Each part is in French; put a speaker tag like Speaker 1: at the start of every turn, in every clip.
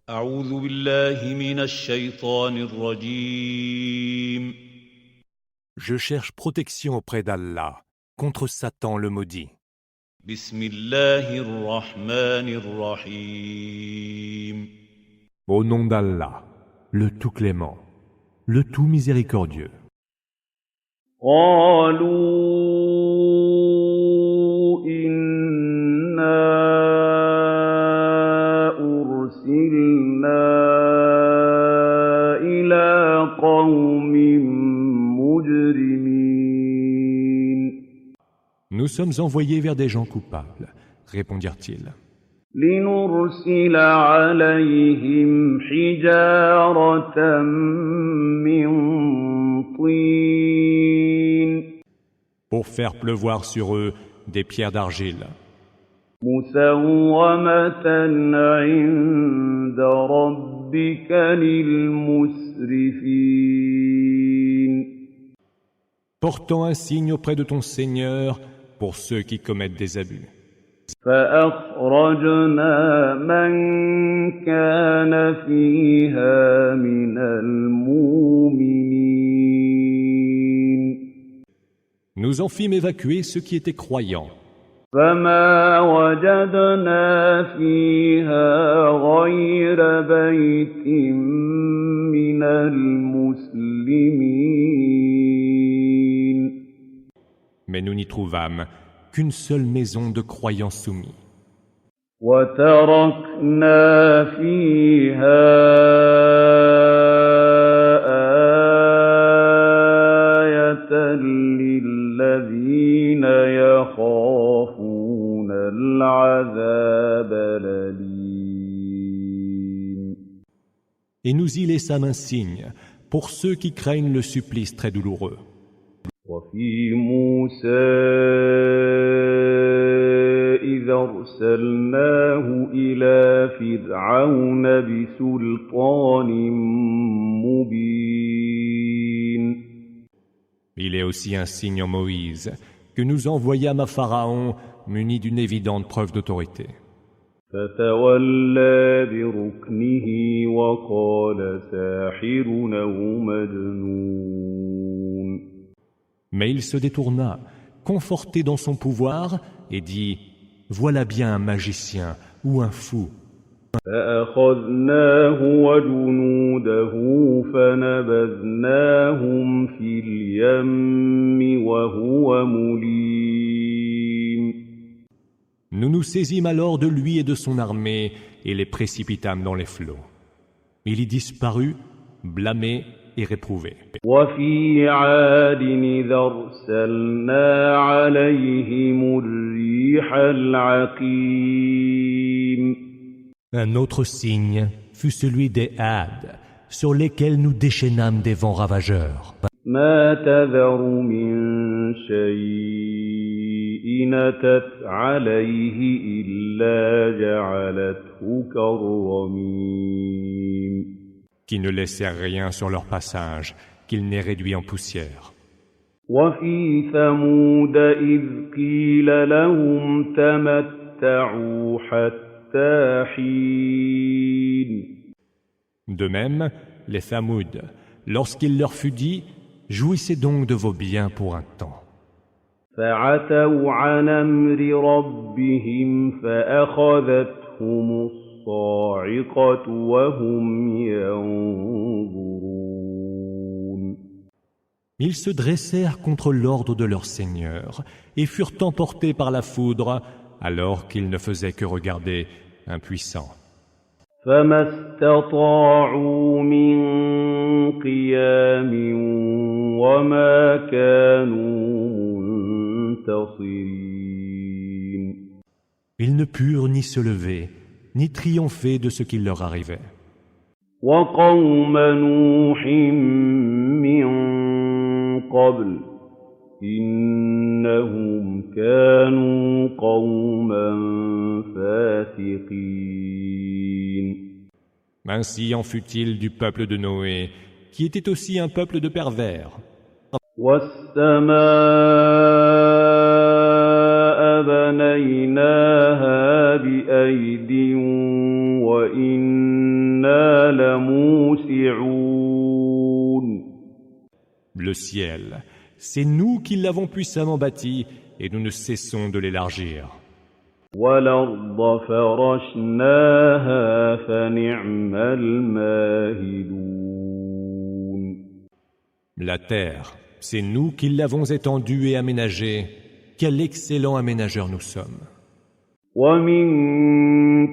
Speaker 1: أعوذ بالله من الشيطان الرجيم.
Speaker 2: Je cherche protection auprès d'Allah contre Satan le maudit.
Speaker 1: بسم الله الرحمن الرحيم.
Speaker 2: Au nom d'Allah, le tout clément, le tout miséricordieux.
Speaker 3: قالوا إنا أرسلنا إلى قوم مجرمين
Speaker 2: Nous sommes envoyés vers des gens coupables, répondirent-ils,
Speaker 3: لنرسل عليهم حجارة من طين
Speaker 2: pour faire pleuvoir sur eux des pierres d'argile,
Speaker 3: مسومة عند ربك للمسرفين
Speaker 2: portant un signe auprès de ton Seigneur pour ceux qui commettent des abus.
Speaker 3: فأخرجنا من كان فيها من المؤمنين
Speaker 2: Nous en fîmes évacuer ceux qui étaient croyants,
Speaker 3: فما وجدنا فيها غير بيت من المسلمين
Speaker 2: mais nous n'y trouvâmes qu'une seule maison de croyants soumis.
Speaker 3: وتركنا فيها آية للذين يخافون العذاب الأليم
Speaker 2: Et nous y laissâmes un signe pour ceux qui craignent le supplice très douloureux.
Speaker 3: وفي موسى إذ أرسلناه إلى فرعون بسلطان مبين
Speaker 2: Il est aussi un signe en Moïse que nous envoyâmes à Pharaon muni d'une évidente preuve d'autorité.
Speaker 3: فتولى بركنه وقال ساحر أو مجنون
Speaker 2: Mais il se détourna, conforté dans son pouvoir, et dit « Voilà bien un magicien ou un fou.
Speaker 3: فأخذناه وجنوده فنبذناهم في اليم وهو مليم
Speaker 2: Nous nous saisîmes alors de lui et de son armée et les précipitâmes dans les flots. Il y disparut, blâmé et réprouvé.
Speaker 3: وفي عاد إذ أرسلنا عليهم الريح العقيم
Speaker 2: Un autre signe fut celui des Hades, sur lesquels nous déchaînâmes des vents ravageurs.
Speaker 3: ما تذر من شيء أتت عليه إلا جعلته كالرميم
Speaker 2: Qui ne laissèrent rien sur leur passage, qu'il n'ait réduit en poussière.
Speaker 3: وفي ثمود إذ قيل لهم تمتعوا حتى حين
Speaker 2: De même, les Thamouds, lorsqu'il leur fut dit « Jouissez donc de vos biens pour un temps ».
Speaker 3: فعتوا عن أمر ربهم فأخذتهم الصاعقة وهم ينظرون
Speaker 2: Ils se dressèrent contre l'ordre de leur Seigneur et furent emportés par la foudre alors qu'ils ne faisaient que regarder, impuissants.
Speaker 3: فما استطاعوا من قيام وما كانوا منتصرين
Speaker 2: Ils ne purent ni se lever, ni triompher de ce qui leur arrivait.
Speaker 3: وقوم نوح من قبل إنهم كانوا قوما فاسقين
Speaker 2: Ainsi en fut-il du peuple de Noé, qui était aussi un peuple de pervers.
Speaker 3: والسماء بنيناها بأيد وإنا وَاسِعُونَ
Speaker 2: Le ciel, c'est nous qui l'avons puissamment bâti et nous ne cessons de l'élargir.
Speaker 3: وَالْأَرْضَ فَرَشْنَاهَا فَنِعْمَ الْمَاهِدُونَ
Speaker 2: La terre, c'est nous qui l'avons étendue et aménagée. Quel excellent aménageur nous sommes.
Speaker 3: وَمِن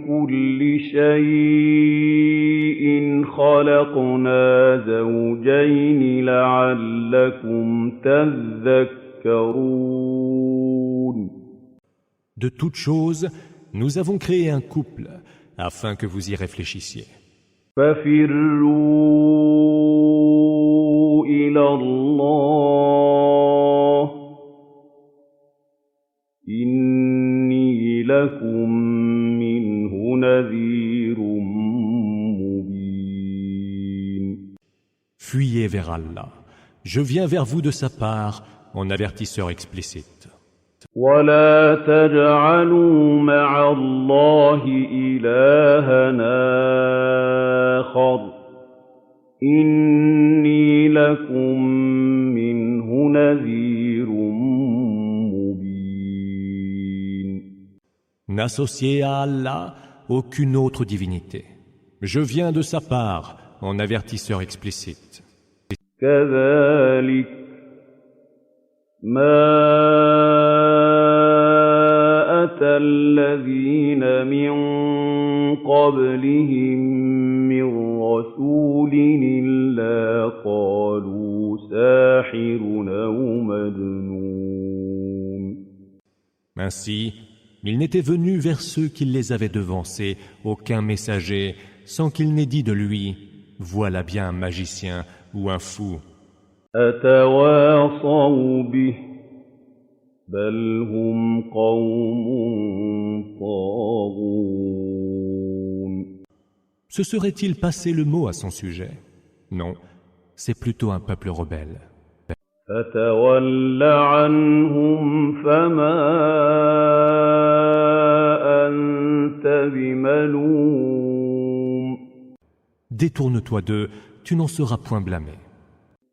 Speaker 3: كُلِّ شَيْءٍ خَلَقْنَا زَوْجَيْنِ لَعَلَّكُمْ تَذَكَّرُونَ
Speaker 2: De toutes choses, nous avons créé un couple afin que vous y réfléchissiez.
Speaker 3: فَفِرُّوا إِلَى اللَّهِ إِنِّي لَكُمْ مِنْهُ نَذِيرٌ مُبِينٌ
Speaker 2: Fuyez vers Allah. Je viens vers vous de sa part en avertisseur explicite.
Speaker 3: وَلَا تَجْعَلُوا مَعَ اللَّهِ إِلَٰهًا آخَرَ إِنِّي لَكُمْ مِنْهُ نَذِيرٌ مُبِينٌ
Speaker 2: N'associez à Allah aucune autre divinité. Je viens de sa part en avertisseur explicite.
Speaker 3: كَذَٰلِكَ مَا أَتَى الَّذِينَ مِن قَبْلِهِم مِّن رَّسُولٍ إِلَّا قَالُوا سَاحِرٌ أَوْ مَجْنُونٌ
Speaker 2: Ainsi, il n'était venu vers ceux qui les avaient devancés aucun messager sans qu'il n'ait dit de lui « Voilà bien un magicien ou un fou ».
Speaker 3: أَتَوَاصَوْا بِهِ بَلْ هُمْ قَوْمٌ طَاغُونَ
Speaker 2: Se serait-il passé le mot à son sujet? Non, c'est plutôt un peuple rebelle.
Speaker 3: فَتَوَلَّ عَنْهُمْ فَمَا أَنتَ بِمَلُومٍ
Speaker 2: Détourne-toi d'eux, tu n'en seras point blâmé.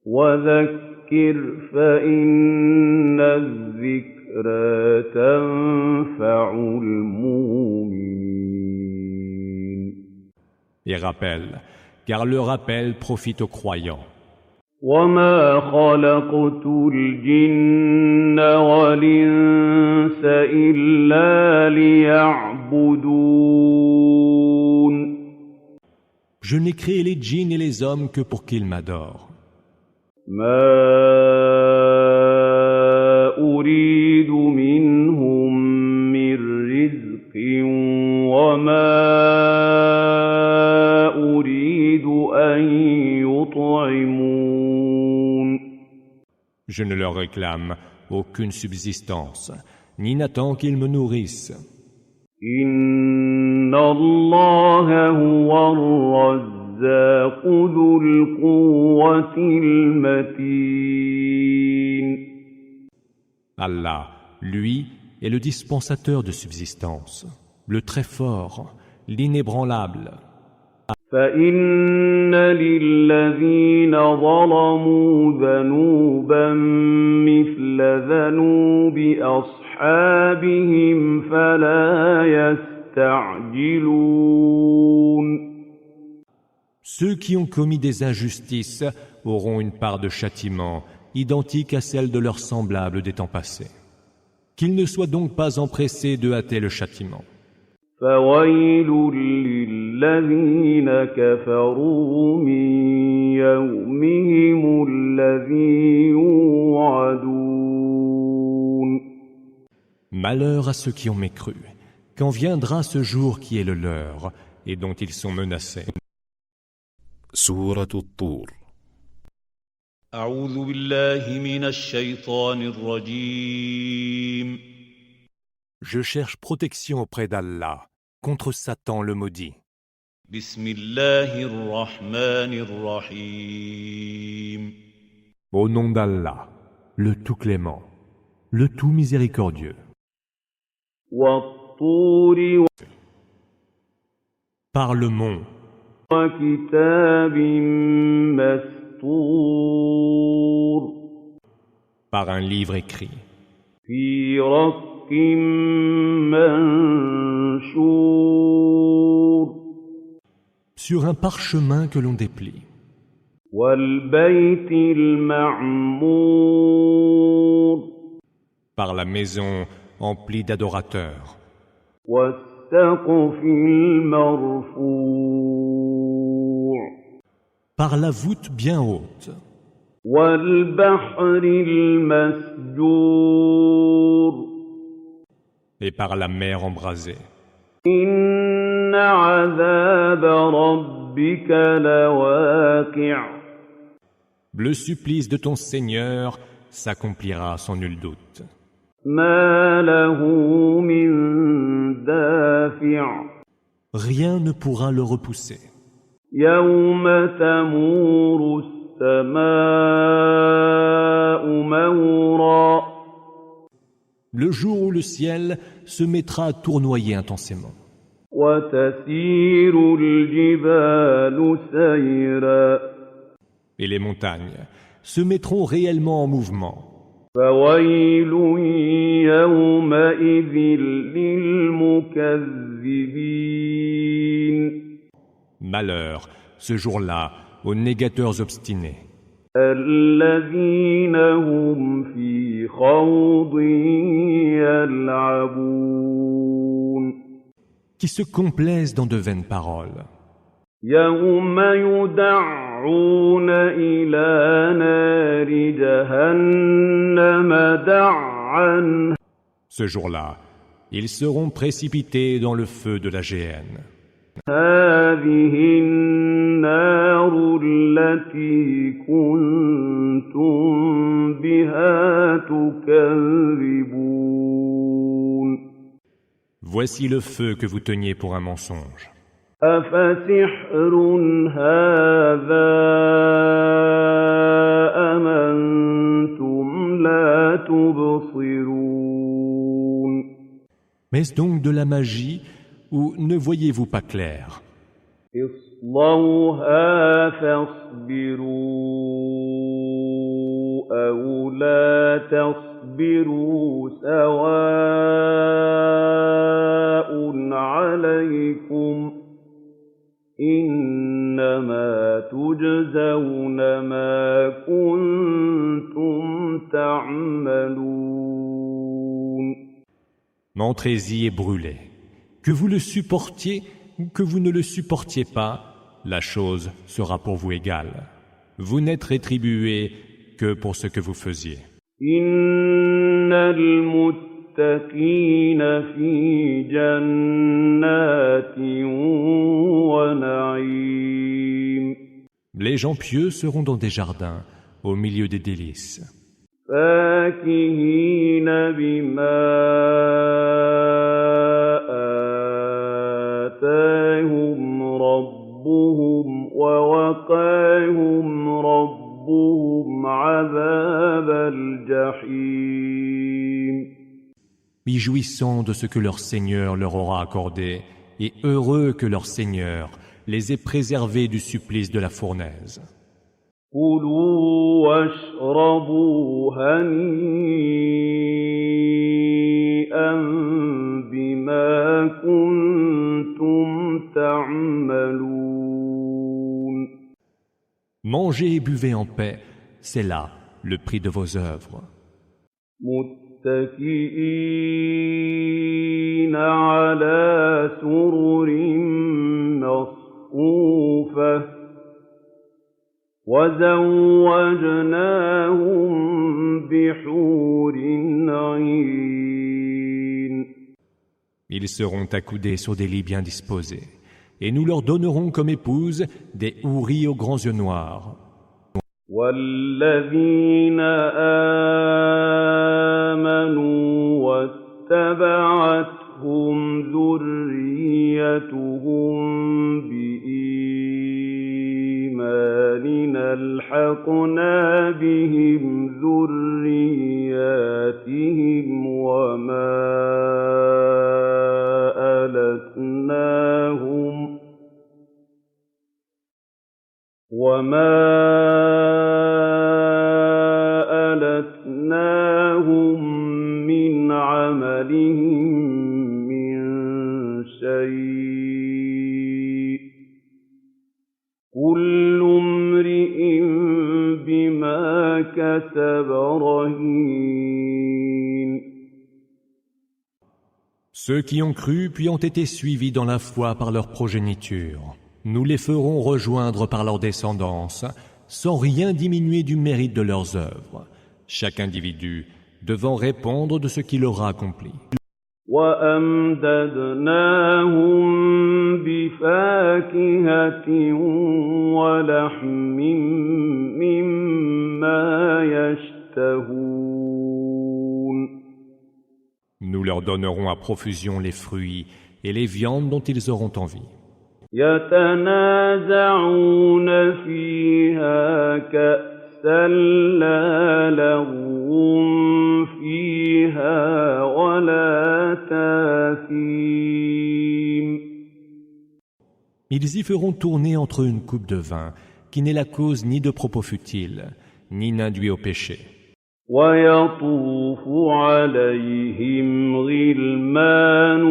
Speaker 3: وَذَكِّرْ فَإِنَّ الذِّكْرَىٰ تَنفَعُ الْمُؤْمِنِينَ
Speaker 2: Et rappelle, car le rappel profite aux croyants.
Speaker 3: وَمَا خَلَقْتُ الْجِنَّ وَالْإِنسَ إِلَّا لِيَعْبُدُونِ
Speaker 2: Je n'ai créé les djinns et les hommes que pour qu'ils m'adorent.
Speaker 3: مَا أُرِيدُ مِنْهُم مِّن رِّزْقٍ وَمَا أُرِيدُ أَن يُطْعِمُونِ
Speaker 2: Je ne leur réclame aucune subsistance, ni n'attends qu'ils me nourrissent.
Speaker 3: إِنَّ اللَّهَ هُوَ الرَّزَّاقُ ذُو الْقُوَّةِ الْمَتِينُ
Speaker 2: Allah, lui, est le dispensateur de subsistance, le très fort, l'inébranlable.
Speaker 3: فَإِنَّ لِلَّذِينَ ظَلَمُوا ذَنُوبًا مِّثْلَ ذَنُوبِ أَصْحَابِهِمْ فَلَا يَسْتَعْجِلُونَ
Speaker 2: Ceux qui ont commis des injustices auront une part de châtiment identique à celle de leurs semblables des temps passés. Qu'ils ne soient donc pas empressés de hâter le châtiment.
Speaker 3: فَوَيْلٌ لِّلَّذِينَ كَفَرُوا مِن يَوْمِهِمُ الَّذِي يُوعَدُونَ
Speaker 2: Malheur à ceux qui ont mécru, quand viendra ce jour qui est le leur et dont ils sont menacés.
Speaker 4: سورة الطور
Speaker 1: أعوذ بالله من الشيطان الرجيم.
Speaker 2: Je cherche protection auprès d'Allah contre Satan le maudit.
Speaker 1: بسم الله الرحمن الرحيم.
Speaker 2: Au nom d'Allah, le tout clément, le tout miséricordieux.
Speaker 3: وَالطُّورِ
Speaker 2: Par le mont,
Speaker 3: وكتاب مسطور
Speaker 2: par un livre écrit,
Speaker 3: في رق منشور
Speaker 2: sur un parchemin que l'on déplie,
Speaker 3: والبيت المعمور
Speaker 2: par la maison emplie d'adorateurs,
Speaker 3: والسقف المرفوع
Speaker 2: par la voûte bien haute,
Speaker 3: والبحر المسجور
Speaker 2: et par la mer embrasée.
Speaker 3: إن عذاب ربك لواقع
Speaker 2: Le supplice de ton Seigneur s'accomplira sans nul doute.
Speaker 3: ما له من دافع
Speaker 2: Rien ne pourra le repousser.
Speaker 3: يوم تمور السماء مورا
Speaker 2: Le jour où le ciel se mettra à tournoyer intensément,
Speaker 3: وتسير الجبال سيرا
Speaker 2: et les montagnes se mettront réellement en mouvement.
Speaker 3: فويل يومئذ للمكذبين
Speaker 2: Malheur, ce jour-là, aux négateurs obstinés,
Speaker 3: الذين هم في خوض يلعبون
Speaker 2: qui se complaisent dans de vaines paroles.
Speaker 3: يوم يدعون إلى نار جهنم دعا
Speaker 2: Ce jour-là, ils seront précipités dans le feu de la géhenne.
Speaker 3: هذه النار التي كنتم بها تكذبون
Speaker 2: Voici le feu que vous teniez pour un mensonge.
Speaker 3: أفسحر هذا أم أنتم لا تبصرون
Speaker 2: Mais-ce donc de la magie ou ne voyez-vous pas clair?
Speaker 3: اصلوها فاصبروا أو لا تصبروا سواء عليكم إنما تجزون ما كنتم تعملون
Speaker 2: Entrez-y et brûlez. Que vous le supportiez ou que vous ne le supportiez pas, la chose sera pour vous égale. Vous n'êtes rétribué que pour ce que vous faisiez.
Speaker 3: إن المتقين في جنات ونعيم
Speaker 2: Les gens pieux seront dans des jardins, au milieu des délices,
Speaker 3: فاكهين بما آتاهم ربهم ووقاهم ربهم عذاب الجحيم
Speaker 2: y jouissant de ce que leur Seigneur leur aura accordé, et heureux que leur Seigneur les ait préservés du supplice de la fournaise.
Speaker 3: كلوا واشربوا هنيئا بما كنتم تعملون
Speaker 2: Mangez et buvez en paix, c'est là le prix de vos œuvres.
Speaker 3: متكئين على سرر مصفوفة وزوجناهم بحور عين
Speaker 2: Ils seront accoudés sur des lits bien disposés, et nous leur donnerons comme épouses des houris aux grands yeux noirs.
Speaker 3: والذين آمنوا واتبعتهم ذريتهم بإيمان ألحقنا بهم ذرياتهم وما ألتناهم وَمَا أَلَتْنَاهُم مِّنْ عَمَلِهِم مِّن شَيْءٍ ۚ كُلُّ امْرِئٍ بِمَا كَسَبَ رَهِينٌ.
Speaker 2: Ceux qui ont cru puis ont été suivis dans la foi par leur progéniture, nous les ferons rejoindre par leur descendance, sans rien diminuer du mérite de leurs œuvres, chaque individu devant répondre de ce qu'il aura accompli.
Speaker 3: وَأَمْدَدْنَاهُم بِفَاكِهَةٍ وَلَحْمٍ مِّمَّا يَشْتَهُونَ.
Speaker 2: Nous leur donnerons à profusion les fruits et les viandes dont ils auront envie.
Speaker 3: يَتَنَازَعُونَ فِيهَا كَأْسًا لَّا لَغْوٌ فِيهَا وَلَا تَأْثِيمٌ.
Speaker 2: Ils y feront tourner entre eux une coupe de vin qui n'est la cause ni de propos futiles, ni n'induit au péché.
Speaker 3: وَيَطُوفُ عَلَيْهِمْ غِلْمَانٌ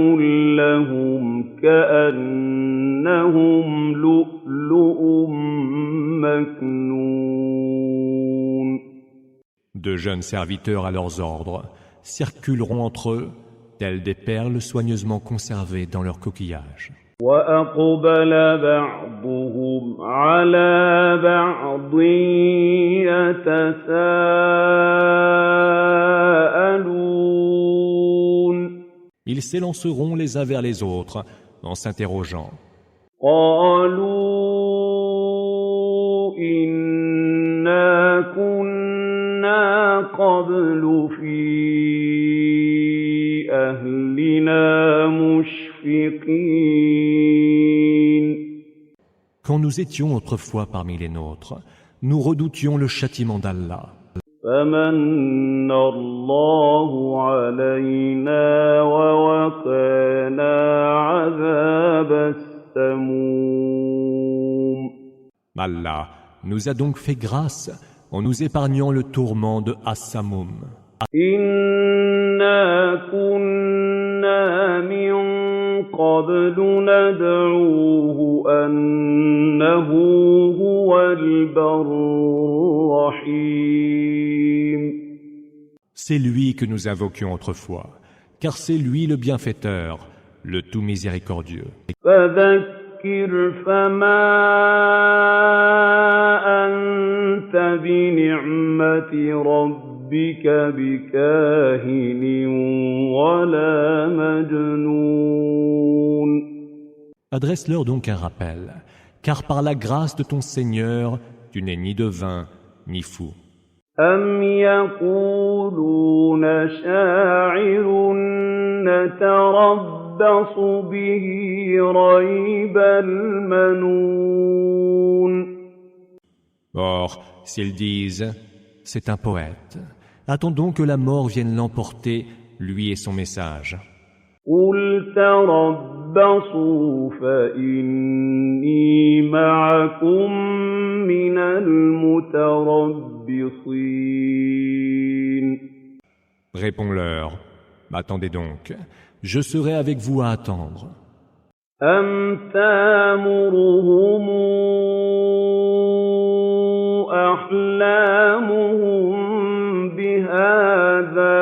Speaker 3: لَّهُمْ كَأَنَّهُمْ لُؤْلُؤٌ مَّكْنُونٌ.
Speaker 2: De jeunes serviteurs à leurs ordres circuleront entre eux, tels des perles soigneusement conservées dans leur coquillage.
Speaker 3: وَأَقْبَلَ بَعْضُهُمْ عَلَىٰ بَعْضٍ يَتَسَاءَلُونَ.
Speaker 2: Ils s'élanceront les uns vers les autres en s'interrogeant.
Speaker 3: قَالُوا إِنَّا كُنَّا قَبْلُ فِي أَهْلِنَا مُشْفِقِينَ.
Speaker 2: Quand nous étions autrefois parmi les nôtres, nous redoutions le châtiment d'Allah.
Speaker 3: فَمَنَّ اللَّهُ عَلَيْنَا وَوَقَانَا عَذَابَ السَّمُومِ.
Speaker 2: Allah nous a donc fait grâce en nous épargnant le tourment de As-Samoum.
Speaker 3: إِنَّا كُنَّا مِن قَبْلُ نَدْعُوهُ أَنَّهُ هُوَ الْبَرُّ الرَّحِيمُ.
Speaker 2: C'est lui que nous invoquions autrefois, car c'est lui le bienfaiteur, le tout miséricordieux.
Speaker 3: فَذَكِّرْ فَمَا أَنتَ بِنِعْمَةِ رَبِّكَ بِكَاهِنٍ وَلَا مَجْنُونٍ.
Speaker 2: Adresse-leur donc un rappel, car par la grâce de ton Seigneur, tu n'es ni devin, ni fou.
Speaker 3: أَمْ يَقُولُونَ شَاعِرٌ نَتَرَبَّصُ بِهِ رَيْبَ الْمَنُونِ.
Speaker 2: Or, s'ils disent « c'est un poète », attendons que la mort vienne l'emporter, lui et son message.
Speaker 3: قُلْ تَرَبَّصُوا فَإِنِّي مَعَكُم مِّنَ الْمُتَرَبِّصِينَ.
Speaker 2: Réponds-leur « attendez donc, je serai avec vous à attendre. »
Speaker 3: أَمْ تَأْمُرُهُمْ أَحْلَامُهُم بِهَٰذَا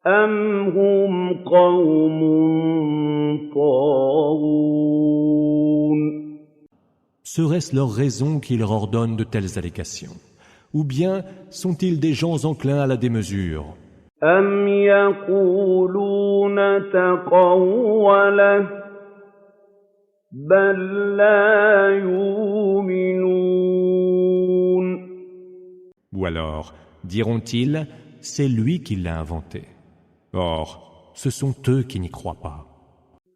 Speaker 3: أَمْ هُمْ قَوْمٌ طَاغُونَ.
Speaker 2: Serait-ce leur raison qui leur ordonne de telles allégations? Ou bien sont-ils des gens enclins à la démesure?
Speaker 3: أَمْ يَقُولُونَ تَقَوَّلَهُ بَل لَّا يُؤْمِنُونَ.
Speaker 2: Ou alors diront-ils « c'est lui qui l'a inventé ». Or, ce sont eux qui n'y croient pas.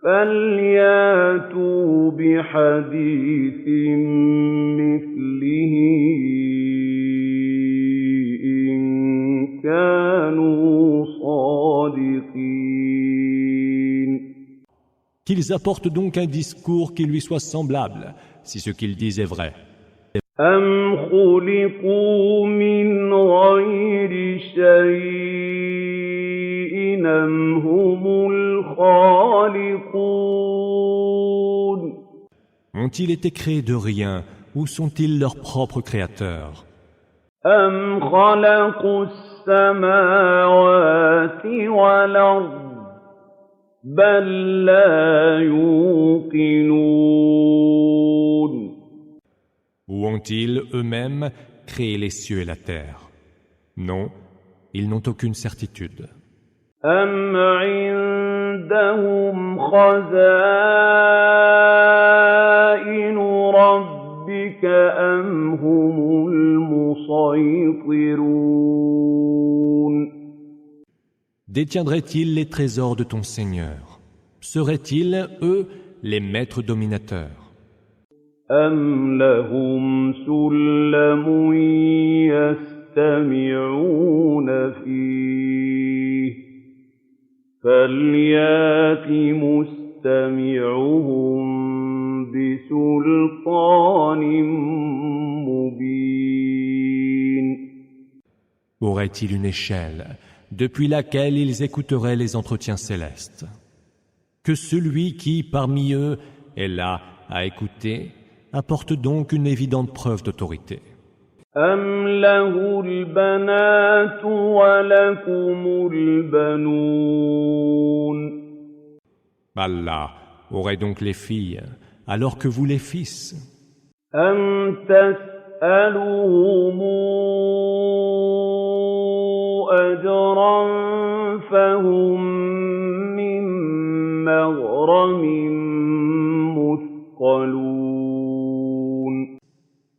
Speaker 3: فَلْيَأْتُوا بِحَدِيثٍ مِّثْلِهِ إِن كَانُوا صَادِقِينَ.
Speaker 2: Qu'ils apportent donc un discours qui lui soit semblable, si ce qu'ils disent est vrai.
Speaker 3: أَمْ خُلِقُوا مِنْ غَيْرِ شَيْءٍ أَمْ هُمُ الْخَالِقُونَ
Speaker 2: Ont-ils été créés de rien, ou sont-ils leurs propres créateurs?
Speaker 3: أَمْ خَلَقُوا السَّمَاوَاتِ وَالْأَرْضَ بَل لَّا يُوقِنُونَ
Speaker 2: Ou ont-ils eux-mêmes créé les cieux et la terre? Non, ils n'ont aucune certitude.
Speaker 3: أَمْ عِندَهُمْ خَزَائِنُ رَبِّكَ أَمْ هُمُ الْمُصَيْطِرُونَ
Speaker 2: Détiendraient-ils les trésors de ton Seigneur? Seraient-ils, eux, les maîtres dominateurs?
Speaker 3: أَمْ لَهُمْ سُلَّمٌ يَسْتَمِعُونَ فِيهِ فَلْيَأْتِ مُسْتَمِعُهُم بِسُلْطَانٍ مُّبِينٍ
Speaker 2: Auraient-ils une échelle depuis laquelle ils écouteraient les entretiens célestes? Que celui qui, parmi eux, est là à écouter, apporte donc une évidente preuve d'autorité.
Speaker 3: أَمْ لَهُ الْبَنَاتُ وَلَكُمُ الْبَنُونَ
Speaker 2: Allah aurait donc les filles, alors que vous les fils.
Speaker 3: أَمْ تَسْأَلُهُمْ أَجْرًا فَهُمْ مِنْ مَغْرَمٍ مُثْقَلُونَ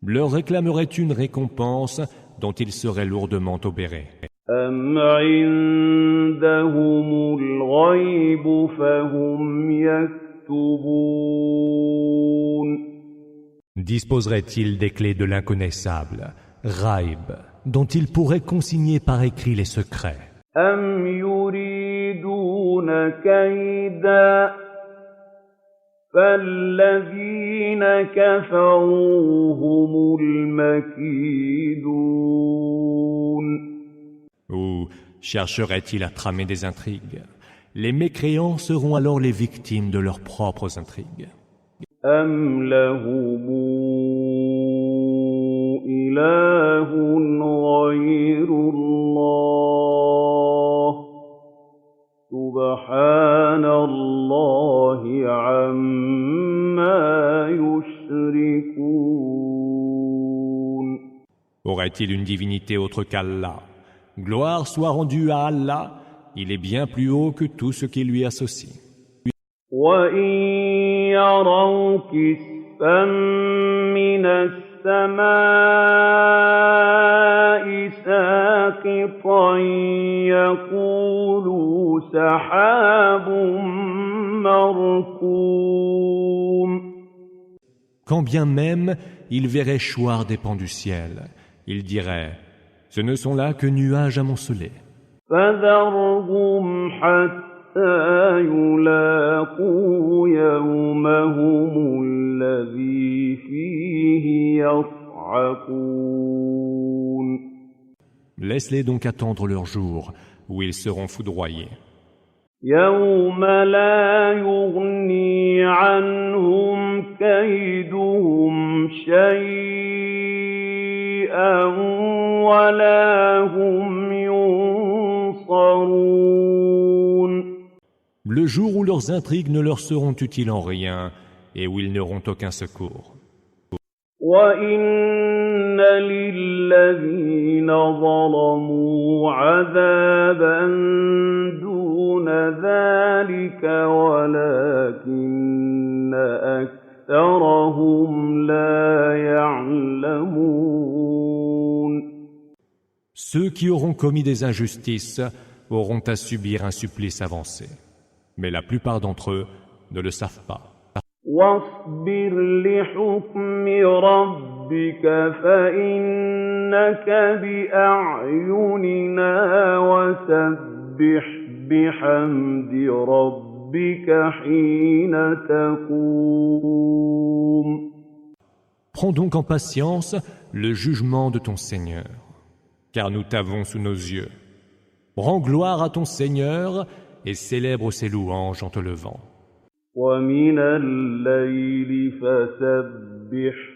Speaker 2: Leur réclamerait une récompense dont ils seraient lourdement obérés.
Speaker 3: أَمْ عِندَهُمُ الْغَيْبُ فَهُمْ يَكْتُبُونَ
Speaker 2: Disposerait-il des clés de l'inconnaissable, Ghaib, dont il pourrait consigner par écrit les secrets?
Speaker 3: أَمْ يُرِيدُونَ كَيْدًا فَالَّذِينَ كَفَرُوا هُمُ الْمَكِيدُونَ
Speaker 2: Ou chercherait-il à tramer des intrigues? Les mécréants seront alors les victimes de leurs propres intrigues.
Speaker 3: أَمْ لَهُمْ إِلَٰهٌ غَيْرُ اللَّهِ سُبْحَانَ اللَّهِ عَمَّا يُشْرِكُونَ
Speaker 2: Aurait-il une divinité autre qu'Allah? Gloire soit rendue à Allah, il est bien plus haut que tout ce qui lui associe.
Speaker 3: وَإِن يَرَوْا كِسْفًا مِّنَ السَّمَاءِ سَاقِطًا يَقُولُوا سَحَابٌ مَّرْكُومٌ
Speaker 2: Quand bien même il verrait choir des pans du ciel, il dirait « Ce ne sont là que nuages amoncelés.
Speaker 3: فَذَرْهُمْ حَتَّىٰ يُلَاقُوا يَوْمَهُمُ الَّذِي فِيهِ يَصْعَقُونَ »
Speaker 2: Laisse-les donc attendre leur jour, où ils seront foudroyés.
Speaker 3: يَوْمَ لَا يُغْنِي عَنْهُمْ كَيْدُهُمْ شَيْئًا وَلَا هُمْ يُنصَرُونَ
Speaker 2: Le jour où leurs intrigues ne leur seront utiles en rien et où ils n'auront aucun secours.
Speaker 3: وَإِنَّ لِلَّذِينَ ظَلَمُوا عَذَابًا دُونَ ذَلِكَ وَلَكِنَّ أَكْثَرَهُمْ لَا يَعْلَمُونَ
Speaker 2: Ceux qui auront commis des injustices auront à subir un supplice avancé. Mais la plupart d'entre eux ne le savent pas.
Speaker 3: وَاصْبِرْ لِحُكْمِ رَبِّكَ فَإِنَّكَ بِأَعْيُنِنَا وَسَبِّحْ بِحَمْدِ رَبِّكَ ربك حين تقوم
Speaker 2: Prends donc en patience le jugement de ton Seigneur, car nous t'avons sous nos yeux. Rends gloire à ton Seigneur et célèbre ses louanges en te levant.
Speaker 3: ومن الليل فسبحه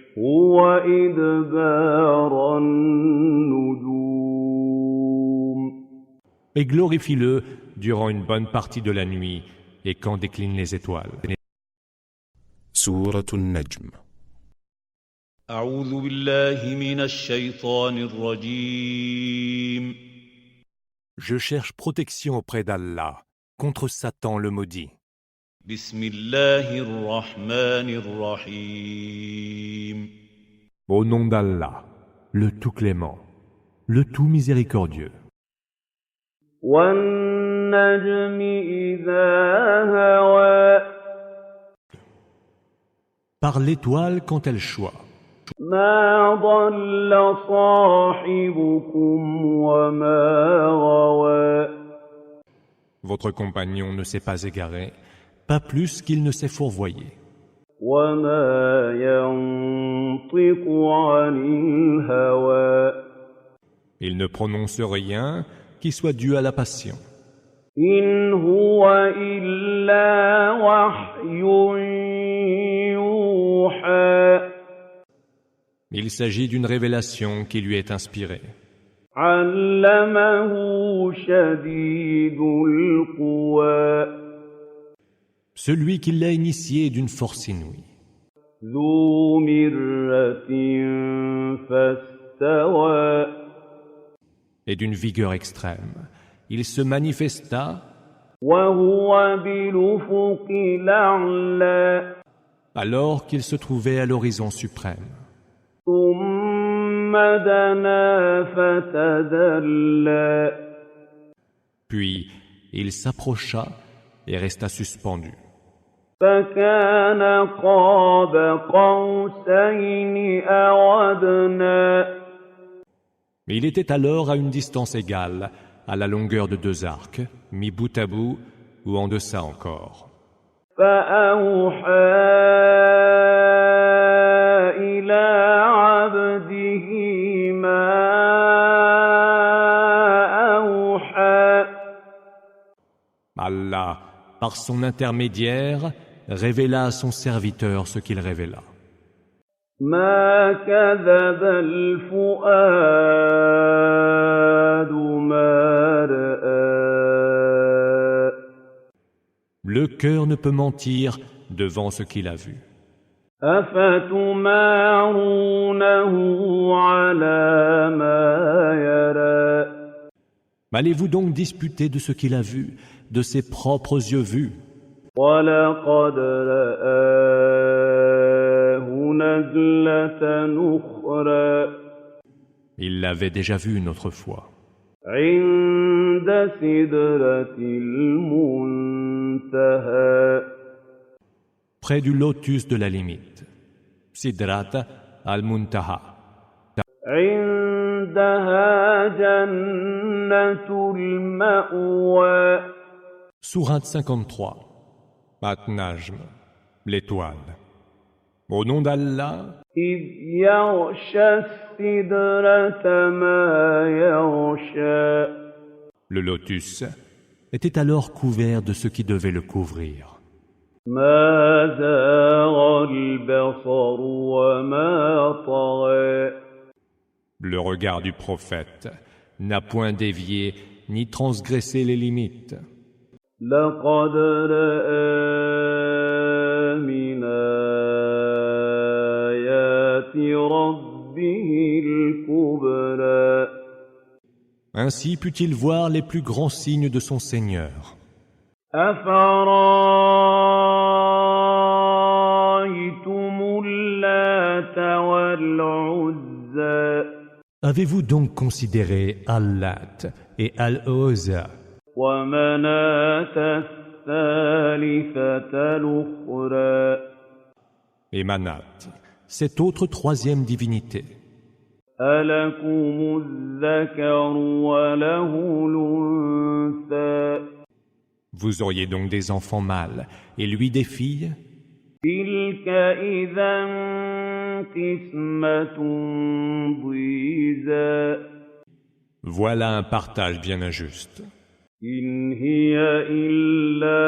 Speaker 3: وإدبار النجوم
Speaker 2: Et glorifie-le durant une bonne partie de la nuit et quand déclinent les étoiles.
Speaker 4: سورة النجم.
Speaker 1: أعوذ بالله من الشيطان الرجيم.
Speaker 2: Je cherche protection auprès d'Allah contre Satan le maudit.
Speaker 1: بسم الله الرحمن الرحيم.
Speaker 2: Au nom d'Allah, le tout clément, le tout miséricordieux.
Speaker 3: والنجم إذا هوى
Speaker 2: Par l'étoile quand elle choit.
Speaker 3: ما ضل صاحبكم وما غوى
Speaker 2: Votre compagnon ne s'est pas égaré, pas plus qu'il ne s'est fourvoyé.
Speaker 3: وما ينطق عن الهوى
Speaker 2: Il ne prononce rien qui soit dû à la passion.
Speaker 3: إن هو إلا وحي يوحى
Speaker 2: Il s'agit d'une révélation qui lui est inspirée.
Speaker 3: علمه شديد القوى
Speaker 2: Celui qui l'a initié est d'une force inouïe.
Speaker 3: ذو مرة فاستوى
Speaker 2: Et d'une vigueur extrême. Il se manifesta
Speaker 3: وهو بالأفق الأعلى
Speaker 2: alors qu'il se trouvait à l'horizon suprême.
Speaker 3: ثم دنا فتدلى
Speaker 2: Puis il s'approcha et resta suspendu.
Speaker 3: فكان قاب قوسين أو أدنى
Speaker 2: Mais il était alors à une distance égale, à la longueur de 2 arcs, mis bout à bout ou en deçà encore.
Speaker 3: فأوحى إلى عبده ما أوحى
Speaker 2: Allah, par son intermédiaire, révéla à son serviteur ce qu'il révéla.
Speaker 3: ما كذب الفؤاد ما رأى
Speaker 2: Le cœur ne peut mentir devant ce qu'il a vu.
Speaker 3: أفتمارونه على ما يرى
Speaker 2: Allez-vous donc disputer de ce qu'il a vu, de ses propres yeux vus?
Speaker 3: ولقد رآه نزلة أخرى
Speaker 2: Il l'avait déjà vu une autre fois,
Speaker 3: عند سدرة المنتهى
Speaker 2: près du lotus de la limite, Sidrat al-Muntaha.
Speaker 3: عندها جنة المأوى
Speaker 2: Sourate 53, At-Najm, l'étoile. Au nom d'Allah,
Speaker 3: إذ يغشى السدرة ما يغشى
Speaker 2: le lotus était alors couvert de ce qui devait le couvrir.
Speaker 3: ما زاغ البصر وما طغى
Speaker 2: Le regard du prophète n'a point dévié ni transgressé les limites.
Speaker 3: لقد رأى من آيات ربه الكبرى
Speaker 2: Ainsi put-il voir les plus grands signes de son Seigneur.
Speaker 3: أفرأيتم اللات والعزى
Speaker 2: Avez-vous donc considéré Al-Lat et Al-Uzza
Speaker 3: ومناة الثالثة الأخرى
Speaker 2: et Manat, cette autre troisième divinité?
Speaker 3: ألكم الذكر وله الأنثى
Speaker 2: Vous auriez donc des enfants mâles et lui des filles?
Speaker 3: تلك إذا قسمة ضيزى
Speaker 2: Voilà un partage bien injuste.
Speaker 3: إن هي إلا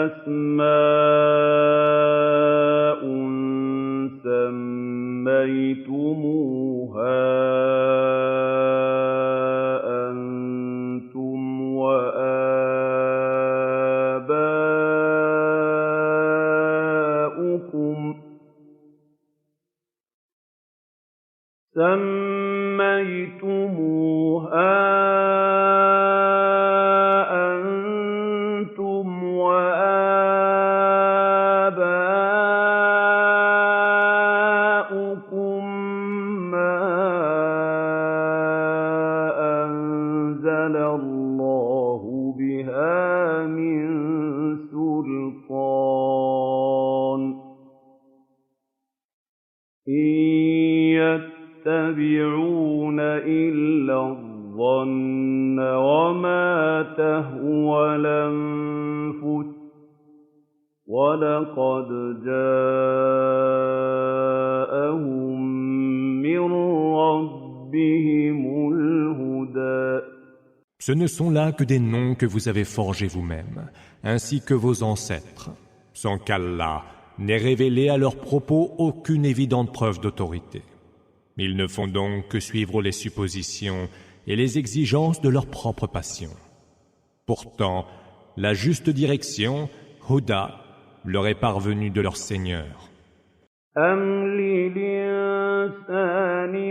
Speaker 3: أسماء سميتموها أنتم وآباؤكم ما أنزل الله بها من سلطان إن يتبعون إلا الظن وما تهوى الأنفس ولقد جاءهم من ربهم الهدى.
Speaker 2: Ce ne sont là que des noms que vous avez forgés vous-même, ainsi que vos ancêtres, sans qu'Allah n'ait révélé à leurs propos aucune évidente preuve d'autorité. Ils ne font donc que suivre les suppositions et les exigences de leur propre passion. Pourtant, la juste direction, Huda, leur est parvenue de leur Seigneur.
Speaker 3: أم للإنسان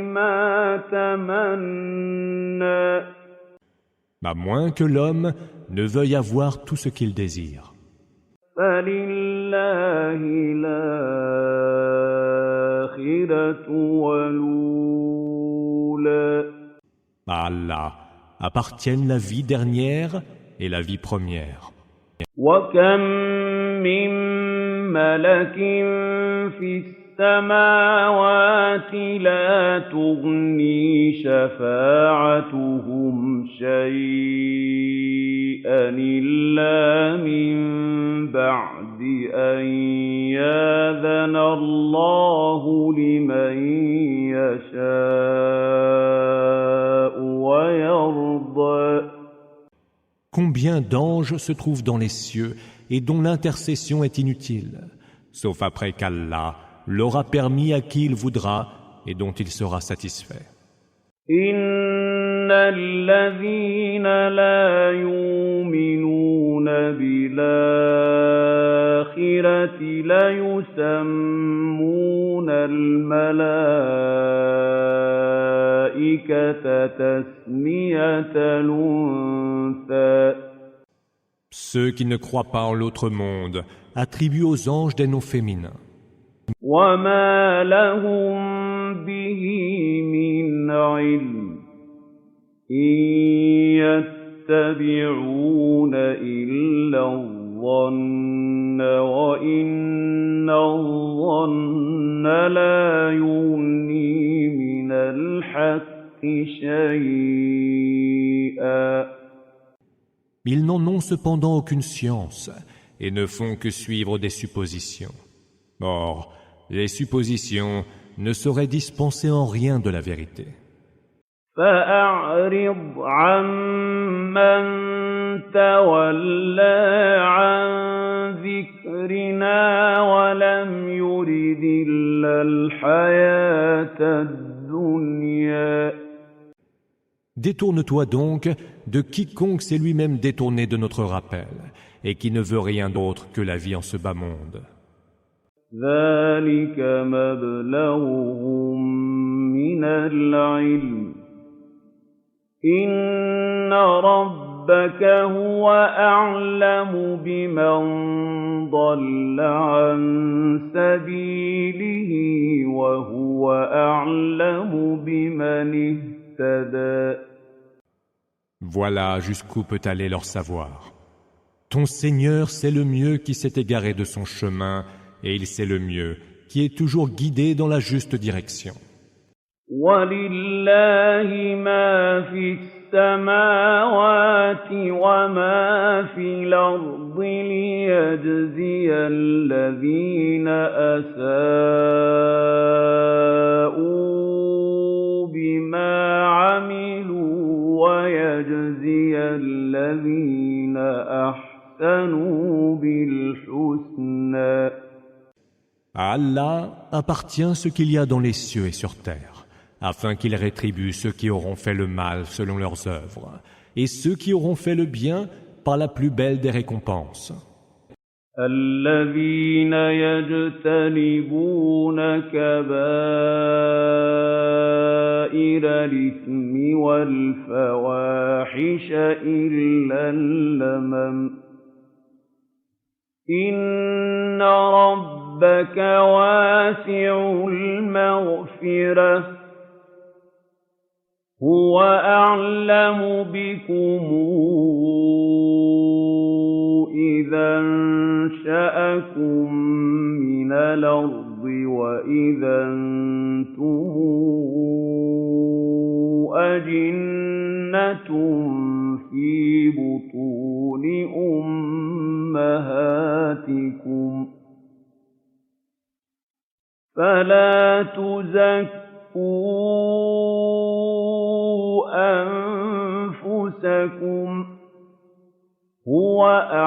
Speaker 3: ما تمنى
Speaker 2: À moins que l'homme ne veuille avoir tout ce qu'il désire.
Speaker 3: فلله الآخرة والأولى
Speaker 2: À Allah appartiennent la vie dernière et la vie première.
Speaker 3: وكم من ملك في السماوات لا تغني شفاعتهم شيئا إلا من بعد أن يأذن الله لمن يشاء ويرضى.
Speaker 2: Combien d'anges se trouvent dans les cieux et dont l'intercession est inutile, sauf après qu'Allah l'aura permis à qui il voudra et dont il sera satisfait.
Speaker 3: إن الذين لا يؤمنون بالآخرة ليسمون الملائكة تسمية الأنثى.
Speaker 2: Ceux qui ne croient pas en l'autre monde attribuent aux anges des noms féminins.
Speaker 3: وما لهم به من علم إن يتبعون إلا الظن وإن الظن لا يغني من الحق شيئا.
Speaker 2: Ils n'en ont cependant aucune science et ne font que suivre des suppositions. Or, les suppositions ne sauraient dispenser en rien de la vérité.
Speaker 3: فأعرض عمن تولى عن ذكرنا ولم يرد إلا الحياة الدنيا.
Speaker 2: Détourne-toi donc de quiconque s'est lui-même détourné de notre rappel et qui ne veut rien d'autre que la vie en ce bas monde.
Speaker 3: ذلك مبلغهم من العلم إن ربك هو أعلم بمن ضل عن سبيله وهو أعلم بمن اهتدى.
Speaker 2: Voilà jusqu'où peut aller leur savoir. Ton Seigneur sait le mieux qui s'est égaré de son chemin et il sait le mieux qui est toujours guidé dans la juste direction.
Speaker 3: وَلِلَّهِ مَا فِي السَّمَاوَاتِ وَمَا فِي الْأَرْضِ لِيَجْزِيَ الَّذِينَ أَسَاءُوا بِمَا عَمِلُوا وَيَجْزِيَ الَّذِينَ أَحْسَنُوا بِالْحُسْنَى.
Speaker 2: À Allah appartient ce qu'il y a dans les cieux et sur terre, afin qu'il rétribue ceux qui auront fait le mal selon leurs œuvres, et ceux qui auront fait le bien par la plus belle des récompenses.
Speaker 3: الَّذِينَ يَجْتَنِبُونَ كَبَائِرَ الْإِثْمِ وَالْفَوَاحِشَ إِلَّا اللَّمَمَ إِنَّ رَبَّكَ وَاسِعُ الْمَغْفِرَةِ هُوَ أَعْلَمُ بِكُمْ إِذَا أَنشَأَكُم مِّنَ الْأَرْضِ وَإِذَا أَنتُمْ أَجِنَّةٌ فِي بُطُونِ أُمَّهَاتِكُمْ فَلَا تُزَكُّوا أَنفُسَكُمْ هُوَ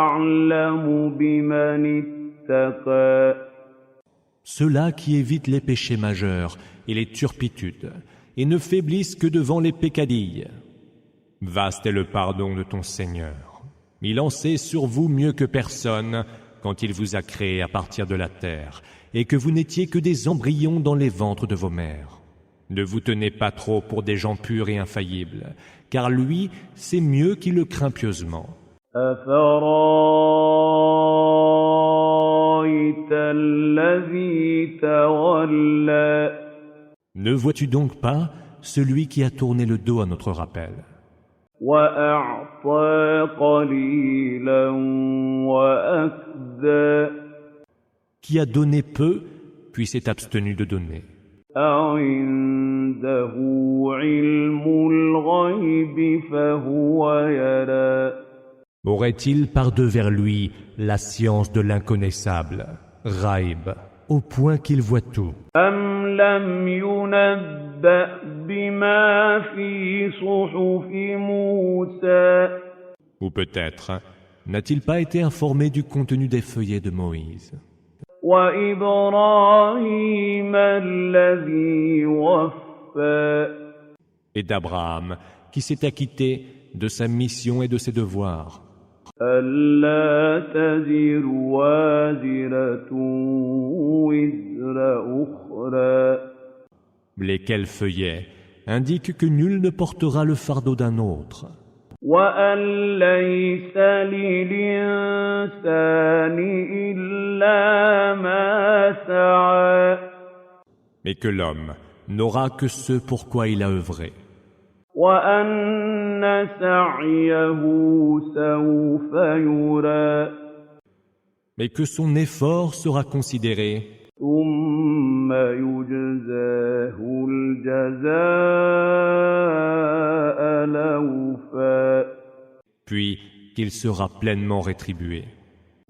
Speaker 3: أَعْلَمُ بِمَنِ اتَّقَى.
Speaker 2: Ceux-là qui évitent les péchés majeurs et les turpitudes, et ne faiblissent que devant les peccadilles. Vaste est le pardon de ton Seigneur. Il en sait sur vous mieux que personne quand il vous a créé à partir de la terre, et que vous n'étiez que des embryons dans les ventres de vos mères. Ne vous tenez pas trop pour des gens purs et infaillibles, car lui, c'est mieux qui le craint pieusement.
Speaker 3: أَفَرَأَيْتَ الَّذِي تَوَلَّى.
Speaker 2: Ne vois-tu donc pas celui qui a tourné le dos à notre rappel,
Speaker 3: وَأَعْطَىٰ قَلِيلًا وَأَكْدَىٰ.
Speaker 2: qui a donné peu, puis s'est abstenu de donner?
Speaker 3: أَعِندَهُ عِلْمُ الْغَيْبِ فَهُوَ يَرَىٰ.
Speaker 2: Aurait-il par devers lui la science de l'inconnaissable, Ghaib, au point qu'il voit tout?
Speaker 3: أَمْ لَمْ يُنَبَّأْ بِمَا فِي صُحُفِ مُوسَىٰ.
Speaker 2: Ou peut-être, n'a-t-il pas été informé du contenu des feuillets de Moïse
Speaker 3: وَإِبْرَاهِيمَ الَّذِي وَفَّىٰ.
Speaker 2: et d'Abraham, qui s'est acquitté de sa mission et de ses devoirs?
Speaker 3: أَلَّا تَزِرُ وَازِرَةٌ وِزْرَ أُخْرَىٰ.
Speaker 2: Lesquels feuillets indiquent que nul ne portera le fardeau d'un autre,
Speaker 3: وَأَن لَّيْسَ لِلْإِنسَانِ إِلَّا مَا سَعَىٰ.
Speaker 2: mais que l'homme n'aura que ce pourquoi il a œuvré,
Speaker 3: وَأَنَّ سَعْيَهُ سَوْفَ يُرَىٰ.
Speaker 2: mais que son effort sera considéré,
Speaker 3: ثُمَّ يُجْزَاهُ الْجَزَاءَ الْأَوْفَىٰ.
Speaker 2: puis qu'il sera pleinement rétribué.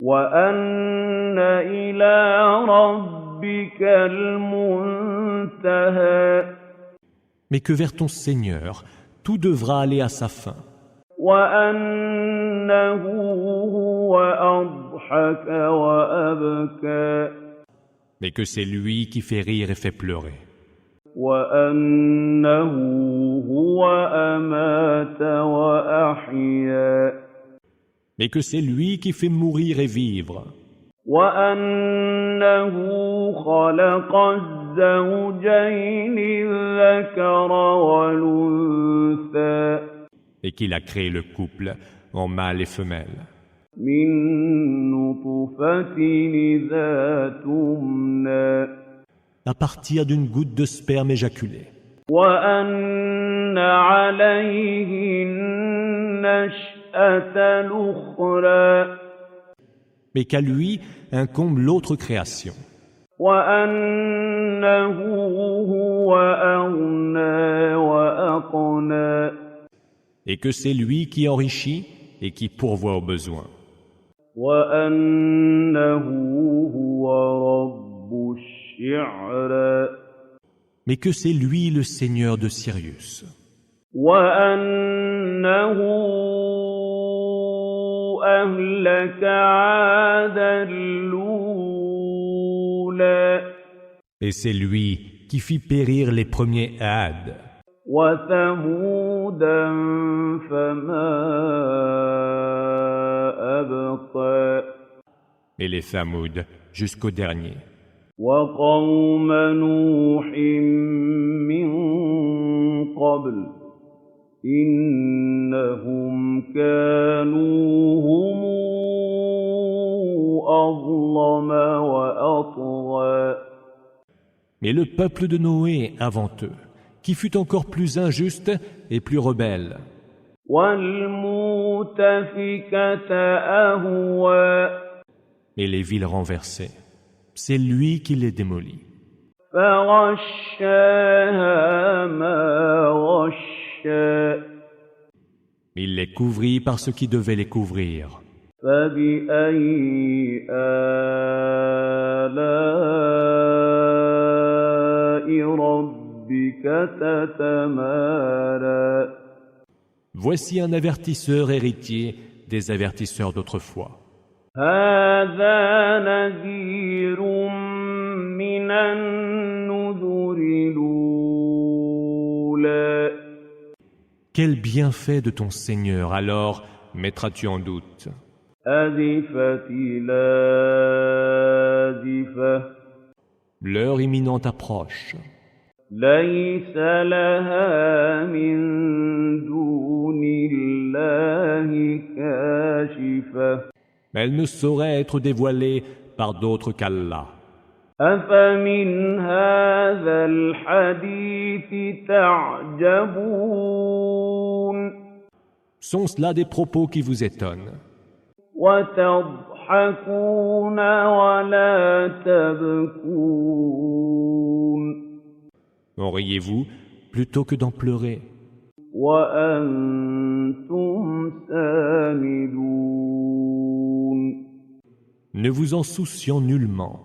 Speaker 3: وَأَنَّ إِلَىٰ رَبِّكَ الْمُنتَهَىٰ.
Speaker 2: Mais que vers ton Seigneur, tout devra aller à sa fin.
Speaker 3: وَأَنَّهُ هُوَ أَضْحَكَ وَأَبْكَىٰ.
Speaker 2: Mais que c'est lui qui fait rire et fait pleurer.
Speaker 3: وَأَنَّهُ هُوَ أَمَاتَ وَأَحْيَا.
Speaker 2: Mais que c'est lui qui fait mourir et vivre.
Speaker 3: وَأَنَّهُ خَلَقَ الزَّوْجَيْنِ الذَّكَرَ وَالْأُنثَىٰ.
Speaker 2: Et qu'il a créé le couple en mâle et femelle.
Speaker 3: مِن نُّطْفَةٍ إِذَا تُمْنَىٰ.
Speaker 2: À partir d'une goutte de sperme éjaculé.
Speaker 3: وَأَنَّ عَلَيْهِ النَّشْأَةَ الْأُخْرَىٰ.
Speaker 2: Mais qu'à lui incombe l'autre création.
Speaker 3: وَأَنَّهُ هُوَ أَغْنَىٰ
Speaker 2: et que c'est lui qui enrichit et qui pourvoit aux besoins.
Speaker 3: وأنه هو رب الشعرى
Speaker 2: Mais que c'est lui le Seigneur de Sirius.
Speaker 3: وأنه أهلك عادا الأولى
Speaker 2: Et c'est lui qui fit périr les premiers Had,
Speaker 3: وثمودا فما أبقى
Speaker 2: et les Thamoud jusqu'au dernier.
Speaker 3: وقوم نوح من قبل إنهم كانوا هم أظلم وأطغى
Speaker 2: Mais le peuple de Noé avant eux, qui fut encore plus injuste et plus rebelle,
Speaker 3: والمؤتفكة أهوى
Speaker 2: et les villes renversées, c'est lui qui les démolit.
Speaker 3: فغشاها ما غشى
Speaker 2: Il les couvrit par ce qui devait les couvrir.
Speaker 3: فبأي آلاء ربك تتمارى
Speaker 2: Voici un avertisseur héritier des avertisseurs d'autrefois.
Speaker 3: هذا نذير من النذر الأولى
Speaker 2: Quel bienfait de ton Seigneur alors mettras-tu en doute?
Speaker 3: أزفت الآزفة
Speaker 2: L'heure imminente approche.
Speaker 3: ليس لها من دون الله كاشفة
Speaker 2: Elle ne saurait être dévoilée par d'autres qu'Allah.
Speaker 3: أفمن هذا الحديث تعجبون
Speaker 2: Sont-ce là des propos qui vous étonnent?
Speaker 3: وتضحكون ولا تبكون
Speaker 2: En riez-vous plutôt que d'en pleurer?
Speaker 3: وأنتم سامدون
Speaker 2: Ne vous en souciant nullement.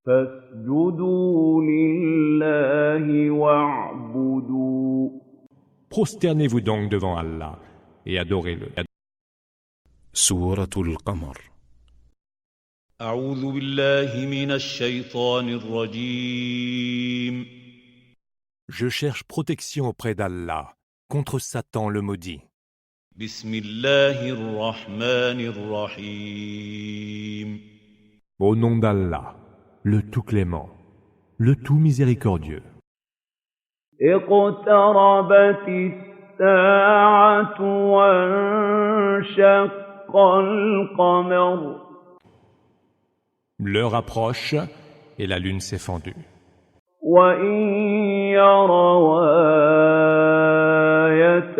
Speaker 3: فاسجدوا لله واعبدوا
Speaker 2: Prosternez-vous donc devant Allah et adorez-le.
Speaker 4: سورة القمر.
Speaker 1: أعوذ بالله من الشيطان الرجيم.
Speaker 2: Je cherche protection auprès d'Allah contre Satan le maudit.
Speaker 1: بسم الله الرحمن الرحيم.
Speaker 2: Au nom d'Allah, le tout clément, le tout miséricordieux.
Speaker 3: اقتربت الساعة وانشق القمر
Speaker 2: L'heure approche et la lune s'est fendue.
Speaker 3: وإن يروا آية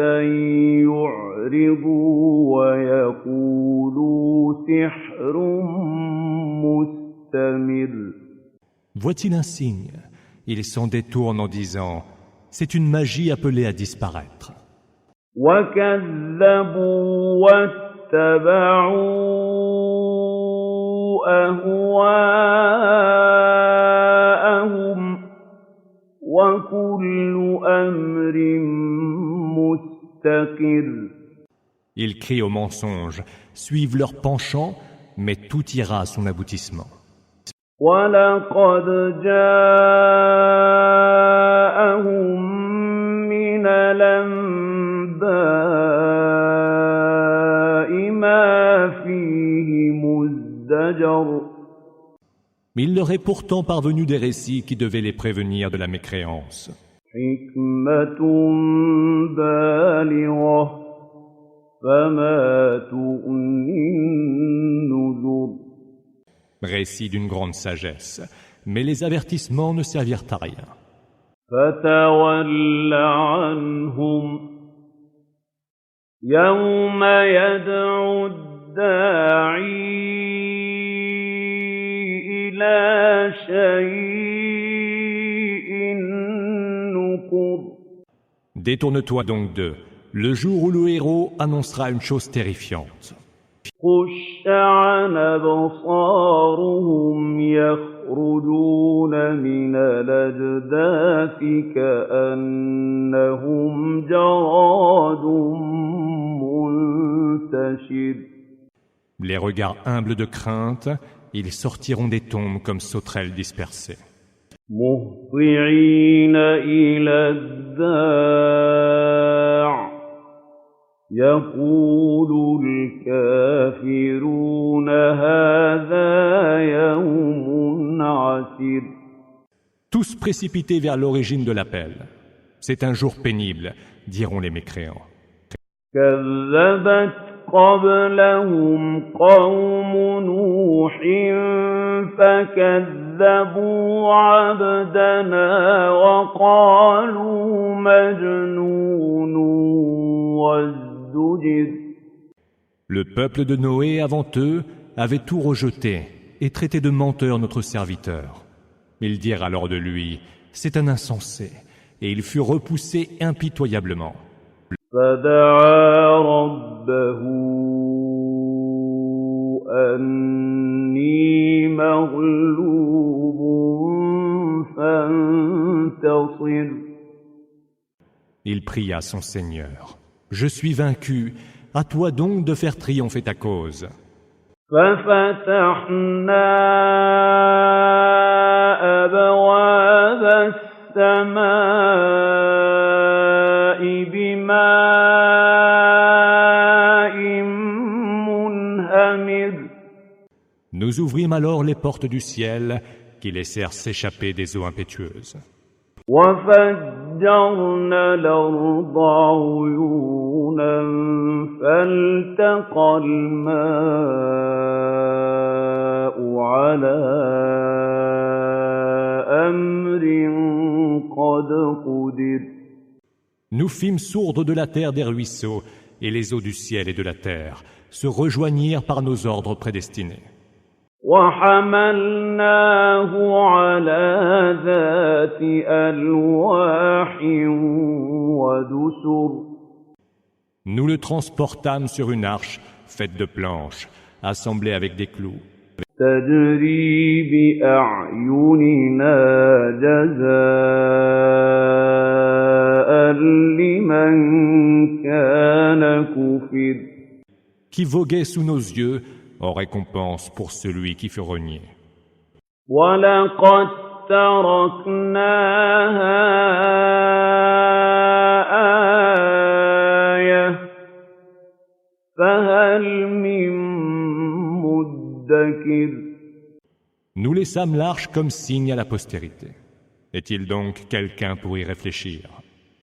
Speaker 3: يعرضوا ويقولوا سحر مستمر
Speaker 2: Voit-il un signe? Il s'en détourne en disant « C'est une magie appelée à disparaître ».
Speaker 3: وكذبوا واتبعوا أهواءهم وكل أمر مستقر
Speaker 2: Ils crient au mensonge, suivent leur penchant, mais tout ira à son aboutissement.
Speaker 3: ولقد جاءهم من الأنباء ما فيه مزدجر
Speaker 2: Mais il leur est pourtant parvenu des récits qui devaient les prévenir de la mécréance.
Speaker 3: حكمة بالغة فما تغني النذر
Speaker 2: Récit d'une grande sagesse, mais les avertissements ne servirent à rien.
Speaker 3: فتول عنهم يوم يدعو الداعي إلى شيء نكر
Speaker 2: Détourne-toi donc d'eux, le jour où le héros annoncera une chose terrifiante.
Speaker 3: خش عن أبصارهم يخرجون من الأجداث كأنهم جراد منتشر
Speaker 2: Les regards humbles de crainte, ils sortiront des tombes comme sauterelles dispersées.
Speaker 3: مهطعين إلى الداع يقول الكافرون هذا يوم عسير
Speaker 2: Tous précipités vers l'origine de l'appel. C'est un jour pénible, diront les mécréants.
Speaker 3: كذبت قبلهم قوم نوح فكذبوا عبدنا وقالوا مجنون وازدجر
Speaker 2: Le peuple de Noé avant eux avait tout rejeté et traité de menteur notre serviteur. Ils dirent alors de lui, c'est un insensé, et il fut repoussé impitoyablement.
Speaker 3: فدعا ربه أني مغلوب فانتصر
Speaker 2: Il pria son Seigneur. Je suis vaincu, à toi donc de faire triompher ta cause.
Speaker 3: ففتحنا أبواب السماء بماء منهمر
Speaker 2: Nous ouvrîmes alors les portes du ciel qui laissèrent s'échapper des eaux impétueuses.
Speaker 3: وفجرنا الأرض عيونا فالتقى الماء على أمر قد قدر
Speaker 2: Nous fîmes sourdre de la terre des ruisseaux, et les eaux du ciel et de la terre se rejoignirent par nos ordres prédestinés.
Speaker 3: وحملناه على ذات ألواح ودسر
Speaker 2: Nous le transportâmes sur une arche faite de planches, assemblée avec des clous.
Speaker 3: تجري بأعيننا جزاء لمن كان كفر
Speaker 2: Qui voguait sous nos yeux en récompense pour celui qui fut renié.
Speaker 3: وَلَقَدْ تَرَكْنَاهَا آيَةً فَهَلْ مِن مُّدَّكِرٍ
Speaker 2: Nous laissâmes l'arche comme signe à la postérité. Est-il donc quelqu'un pour y réfléchir?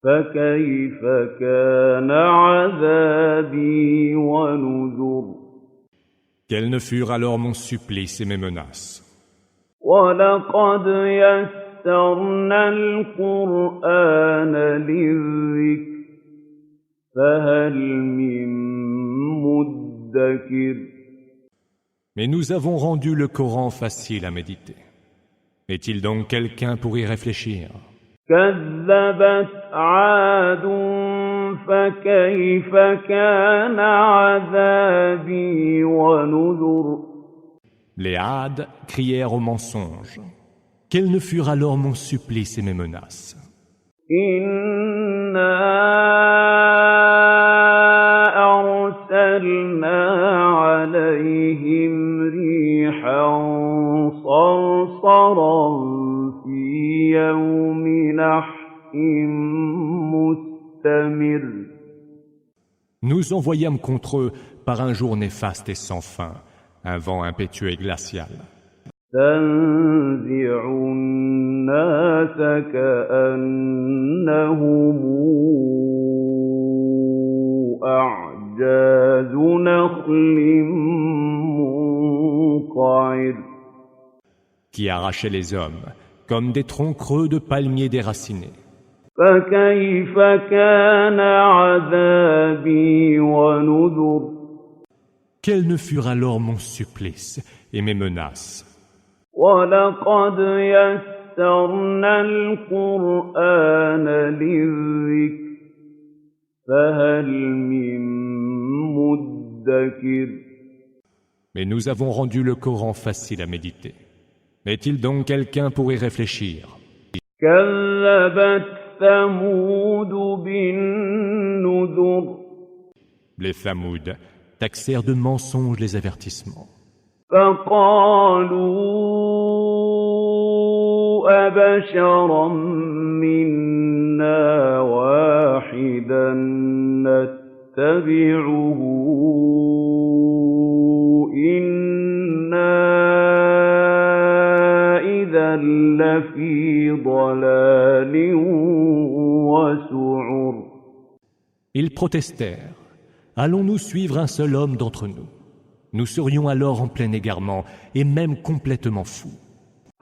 Speaker 3: فَكَيْفَ كَانَ عَذَابِي وَنُذُرِ
Speaker 2: Quels ne furent alors mon supplice et mes menaces?
Speaker 3: وَلَقَدْ يَسَّرْنَا الْقُرْآنَ لِلذِّكْرِ فَهَلْ مِن مُّدَّكِرٍ
Speaker 2: Mais nous avons rendu le Coran facile à méditer. Est-il donc quelqu'un pour y réfléchir?
Speaker 3: كَذَّبَتْ عَادٌ فَكَيْفَ كَانَ عَذَابِي وَنُذُرِ
Speaker 2: Les Hades crièrent au mensonge. Quels ne furent alors mon supplice et mes menaces?
Speaker 3: إِنَّا أَرْسَلْنَا عَلَيْهِمْ رِيحًا صَرْصَرًا فِي يَوْمِ نَحْسٍ مُسْتَمِرٍّ
Speaker 2: Nous envoyâmes contre eux par un jour néfaste et sans fin, un vent impétueux et glacial.
Speaker 3: تَنزِعُ النَّاسَ كَأَنَّهُمْ أَعْجَازُ نَخْلٍ مُّنقَعِرٍ
Speaker 2: Qui arrachait les hommes, comme des troncs creux de palmiers déracinés.
Speaker 3: فَكَيْفَ كَانَ عَذَابِي وَنُذُرِ
Speaker 2: Quels ne furent alors mon supplice et mes menaces?
Speaker 3: وَلَقَدْ يَسَّرْنَا الْقُرْآنَ لِلذِّكْرِ فهل من مدكر
Speaker 2: Mais nous avons rendu le Coran facile à méditer. Est-il donc quelqu'un pour y réfléchir?
Speaker 3: كذبت ثمود بالنذر
Speaker 2: Les Thamoud taxèrent de mensonges les avertissements.
Speaker 3: فقالوا أبشرا منا واحدا نتبعه إنا إذا لفي ضلال وسعر.
Speaker 2: Ils protestèrent. Allons-nous suivre un seul homme d'entre nous? Nous serions alors en plein égarement et même complètement fous.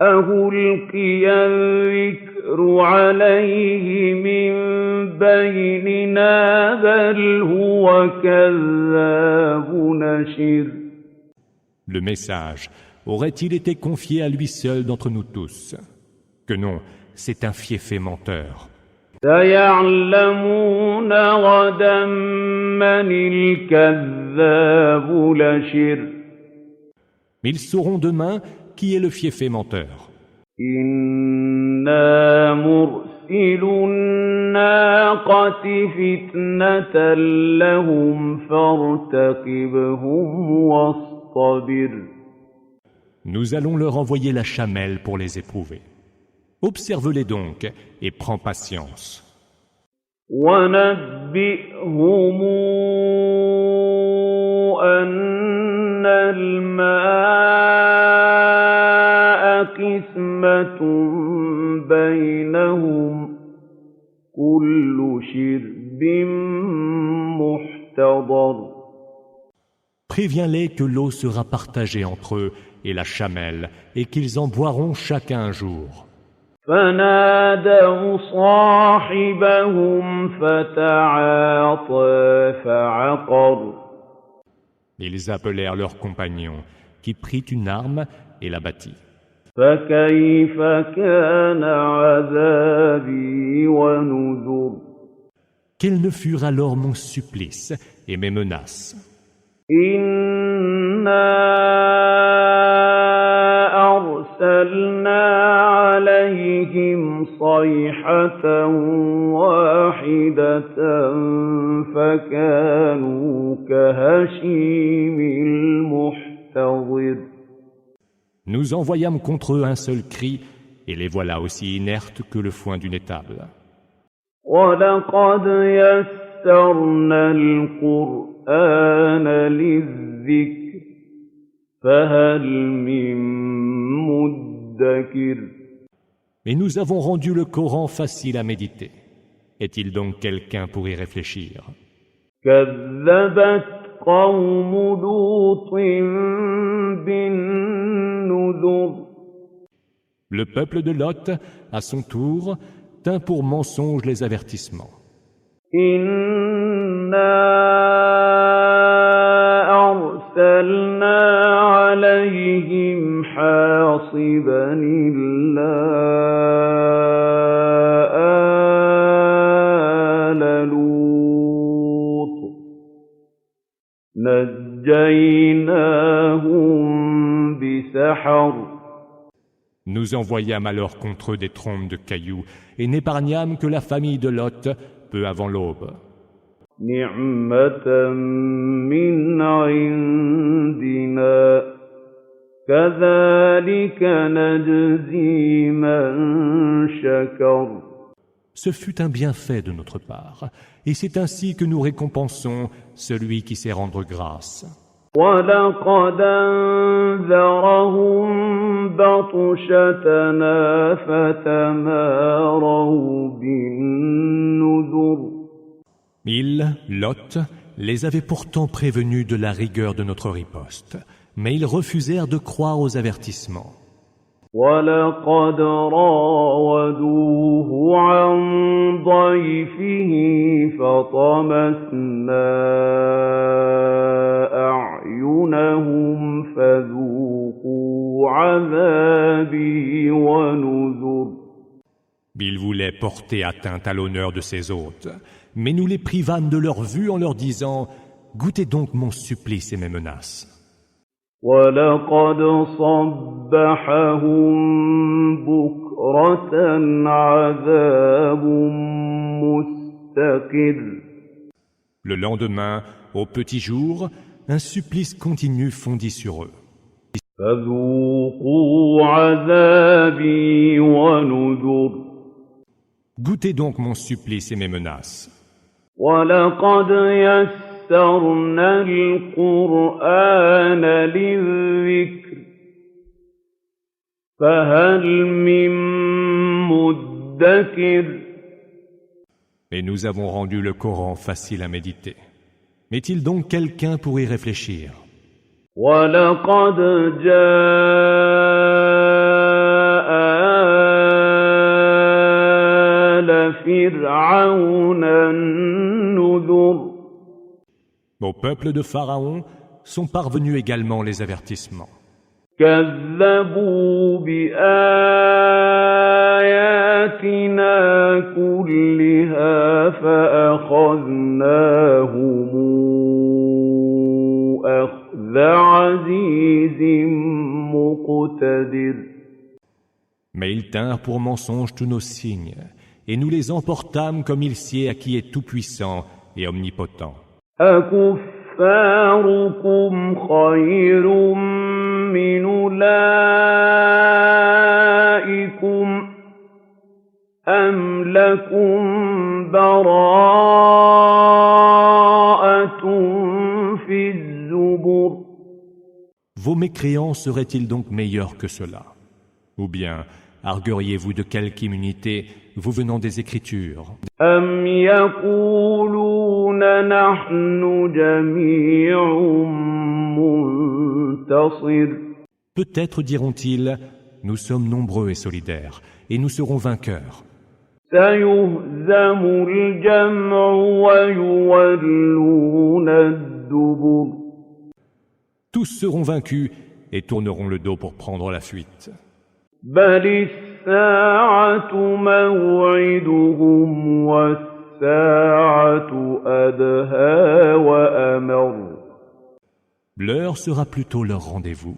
Speaker 3: أَأُلْقِيَ الذِّكْرُ عَلَيْهِ مِن بَيْنِنَا بَلْ هُوَ كَذَّابٌ نَشِرٌ.
Speaker 2: Le message aurait-il été confié à lui seul d'entre nous tous? Que non, c'est un fieffé menteur.
Speaker 3: سَيَعْلَمُونَ غَدًا مَّنِ الْكَذَّابُ الْأَشِرُ.
Speaker 2: Ils sauront demain qui est le fieffé menteur.
Speaker 3: إِنَّا مُرْسِلُو النَّاقَةِ فِتْنَةً لَّهُمْ فَارْتَقِبْهُمْ وَاصْطَبِرْ.
Speaker 2: Nous allons leur envoyer la chamelle pour les éprouver. Observe-les donc et prends patience.
Speaker 3: وَنَبِّئْهُمْ أَنَّ الْمَاءَ قِسْمَةٌ بَيْنَهُمْ كُلُّ شِرْبٍ مُحْتَضَرٌ.
Speaker 2: Préviens-les que l'eau sera partagée entre eux et la chamelle et qu'ils en boiront chacun un jour.
Speaker 3: فَنَادَوْا صَاحِبَهُمْ فَتَعَاطَىٰ فَعَقَرَ.
Speaker 2: Ils appelèrent leur compagnon, qui prit une arme et la battit.
Speaker 3: فَكَيْفَ كَانَ عَذَابِي وَنُذُرِ.
Speaker 2: Quels ne furent alors mon supplice et mes menaces?
Speaker 3: إِنَّا أَرْسَلْنَا عَلَيْهِمْ صَيْحَةً وَاحِدَةً فَكَانُوا كَهَشِيمِ الْمُحْتَظِرِ.
Speaker 2: Nous envoyâmes contre eux un seul cri, et les voilà aussi inertes que le foin d'une étable.
Speaker 3: وَلَقَدْ يَسَّرْنَا الْقُرْآنَ لِلذِّكْرِ فَهَلْ مِن مُّدَّكِرٍ.
Speaker 2: Et nous avons rendu le Coran facile à méditer. Est-il donc quelqu'un pour y réfléchir?
Speaker 3: كَذَّبَتْ قَوْمُ لُوطٍ بِالنُّذُرِ.
Speaker 2: Le peuple de Lot, à son tour, tint pour mensonge les avertissements.
Speaker 3: إِنَّا أَرْسَلْنَا عَلَيْهِمْ حَاصِبًا إِلَّا آلَ لُوطٍ نَجَّيْنَاهُم بِسَحَرٍ.
Speaker 2: Nous envoyâmes alors contre eux des trompes de cailloux et n'épargnâmes que la famille de Lot peu avant l'aube.
Speaker 3: نِعْمَةً مِّنْ عِندِنَا كَذَلِكَ نَجْزِي مَن شَكَرَ.
Speaker 2: Ce fut un bienfait de notre part, et c'est ainsi que nous récompensons celui qui sait rendre grâce.
Speaker 3: وَلَقَدْ أَنذَرَهُم بَطْشَتَنَا فَتَمَارَوْا بِالنُّذُرِ.
Speaker 2: Ils, Lot, les avaient pourtant prévenus de la rigueur de notre riposte, mais ils refusèrent de croire aux avertissements.
Speaker 3: وَلَقَدْ رَاوَدُوهُ عَن ضَيْفِهِ فَطَمَسْنَا أَعْيُنَهُمْ فَذُوقُوا عَذَابِي وَنُذُرِ.
Speaker 2: Il voulait porter atteinte à l'honneur de ses hôtes, mais nous les privâmes de leur vue en leur disant « Goûtez donc mon supplice et mes menaces. »
Speaker 3: وَلَقَدْ صَبَّحَهُم بُكْرَةً عَذَابٌ مُّسْتَقِرٌّ.
Speaker 2: Le lendemain, au petit jour, un supplice continu fondit sur eux.
Speaker 3: فَذُوقُوا عَذَابِي وَنُذُرِ.
Speaker 2: Goûtez donc mon supplice et mes menaces.
Speaker 3: وَلَقَدْ يَسَّرْنَا الْقُرْآنَ لِلذِّكْرِ فَهَلْ مِن مُّدَّكِرٍ.
Speaker 2: Et nous avons rendu le Coran facile à méditer. Est-il donc quelqu'un pour y réfléchir?
Speaker 3: وَلَقَدْ جَاءَ آلَ فِرْعَوْنَ النُّذُرُ.
Speaker 2: Au peuple de Pharaon sont parvenus également les avertissements.
Speaker 3: كَذَّبُوا بِآيَاتِنَا كُلِّهَا فَأَخَذْنَاهُمْ أَخْذَ عَزِيزٍ مُّقْتَدِرٍ.
Speaker 2: Mais ils tinrent pour mensonges tous nos signes, et nous les emportâmes comme il sied à qui est tout-puissant et omnipotent.
Speaker 3: أَكُفَّارُكُمْ خَيْرٌ مِّنْ أُولَٰئِكُمْ أَمْ لَكُمْ بَرَاءَةٌ فِي الزُّبُرِ.
Speaker 2: Vos mécréants seraient-ils donc meilleurs que cela? Ou bien argueriez-vous de quelque immunité vous venant des Écritures?
Speaker 3: أَمْ يَقُولُونَ نَحْنُ جَمِيعٌ مُّنتَصِرٌ.
Speaker 2: Peut-être diront-ils, nous sommes nombreux et solidaires, et nous serons vainqueurs.
Speaker 3: سَيُهْزَمُ الْجَمْعُ وَيُوَلُّونَ الدُّبُرَ.
Speaker 2: Tous seront vaincus et tourneront le dos pour prendre la fuite.
Speaker 3: بَلِ السَّاعَةُ مَوْعِدُهُمْ وَالسَّاعَةُ أَدْهَىٰ وَأَمَرُّ.
Speaker 2: L'heure sera plutôt leur rendez-vous,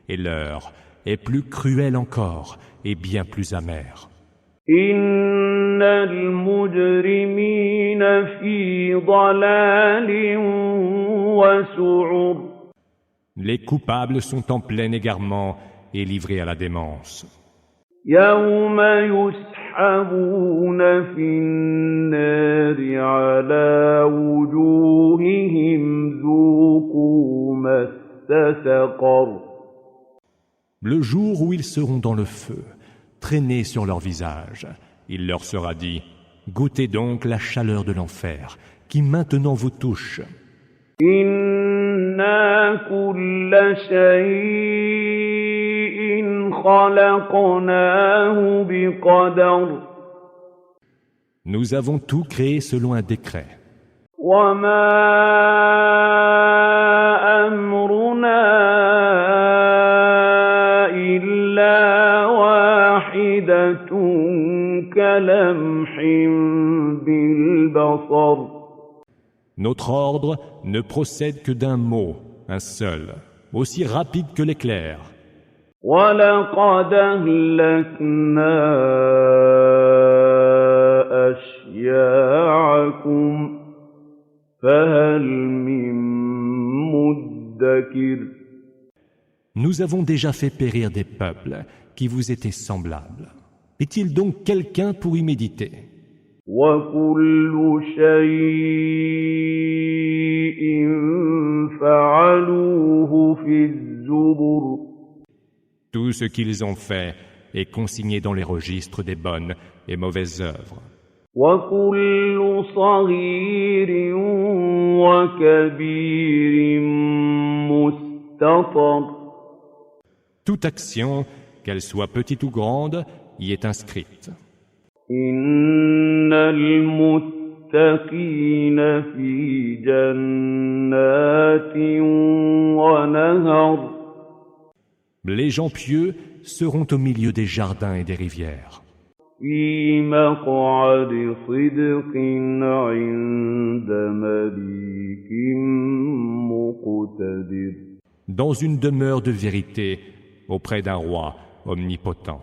Speaker 2: et l'heure est plus cruelle encore et bien plus amère.
Speaker 3: إِنَّ الْمُجْرِمِينَ فِي ضَلَالٍ وَسُعُرٍ.
Speaker 2: Les coupables sont en plein égarement et livrés à la démence.
Speaker 3: يَوْمَ يُسْحَبُونَ فِي النَّارِ عَلَىٰ وُجُوهِهِمْ ذُوقُوا مَسَّ سَقَرَ.
Speaker 2: Le jour où ils seront dans le feu, traînés sur leur visage, il leur sera dit « Goûtez donc la chaleur de l'enfer, qui maintenant vous touche. »
Speaker 3: إِنَّا كُلَّ شَيْءٍ خَلَقْنَاهُ بِقَدَرٍ.
Speaker 2: Nous avons tout créé selon un décret.
Speaker 3: وَمَا أَمْرُنَا إِلَّا وَاحِدَةٌ كَلَمْحٍ بِالْبَصَرِ.
Speaker 2: Notre ordre ne procède que d'un mot, un seul, aussi rapide que l'éclair.
Speaker 3: وَلَقَدْ أَهْلَكْنَا أَشْيَاعَكُمْ فَهَلْ مِن مُّدَّكِرٍ.
Speaker 2: Nous avons déjà fait périr des peuples qui vous étaient semblables. Est-il donc quelqu'un pour y méditer?
Speaker 3: وَكُلُّ شَيْءٍ فَعَلُوهُ فِي الزُّبُرِ.
Speaker 2: Tout ce qu'ils ont fait est consigné dans les registres des bonnes et mauvaises œuvres.
Speaker 3: وَكُلُّ صَغِيرٍ وَكَبِيرٍ مُّسْتَطَرٍ.
Speaker 2: Toute action, qu'elle soit petite ou grande, y est inscrite.
Speaker 3: إِنَّ الْمُتَّقِينَ فِي جَنَّاتٍ وَنَهَرٍ.
Speaker 2: Les gens pieux seront au milieu des jardins et des rivières.
Speaker 3: في مقعد صدق عند مليك مقتدر.
Speaker 2: Dans une demeure de vérité auprès d'un roi omnipotent.